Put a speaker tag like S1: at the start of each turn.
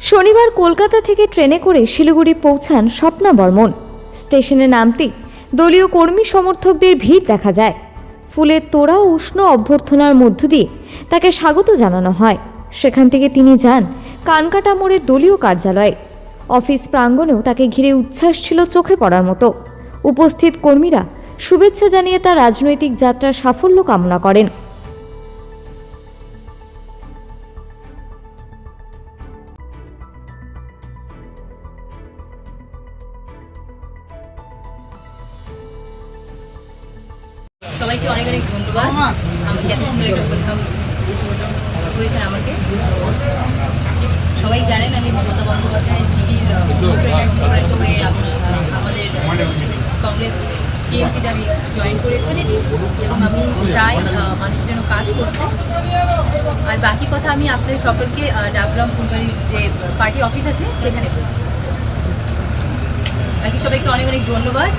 S1: শনিবার কলকাতা থেকে ট্রেনে করে শিলিগুড়ি পৌঁছান স্বপ্না বর্মন। স্টেশনে নামতেই দলীয় কর্মী সমর্থকদের ভিড় দেখা যায়। ফুলের তোড়া ও উষ্ণ অভ্যর্থনার মধ্য দিয়ে তাকে স্বাগত জানানো হয়। সেখান থেকে তিনি যান কানকাটা মোড়ের দলীয় কার্যালয়ে। অফিস প্রাঙ্গণেও তাকে ঘিরে উচ্ছ্বাস ছিল চোখে পড়ার মতো। উপস্থিত কর্মীরা শুভেচ্ছা জানিয়ে তার রাজনৈতিক যাত্রার সাফল্য কামনা করেন।
S2: সবাইকে অনেক অনেক ধন্যবাদ আমাকে এত সুন্দর একটা ওয়েলকাম করেছেন আমাকে। সবাই জানেন আমি মমতা বন্দ্যোপাধ্যায়ের দিদির অনুপ্রাণিত হয়ে আমাদের কংগ্রেস টিএমসিতে আমি জয়েন করেছি এবং আমি চাই মানুষের জন্য কাজ করতে। আর বাকি কথা আমি আপনাদের সকলকে ডাবগ্রাম ফুলবাড়ির যে পার্টি অফিস আছে সেখানে বলছি। বাকি সবাইকে অনেক অনেক ধন্যবাদ।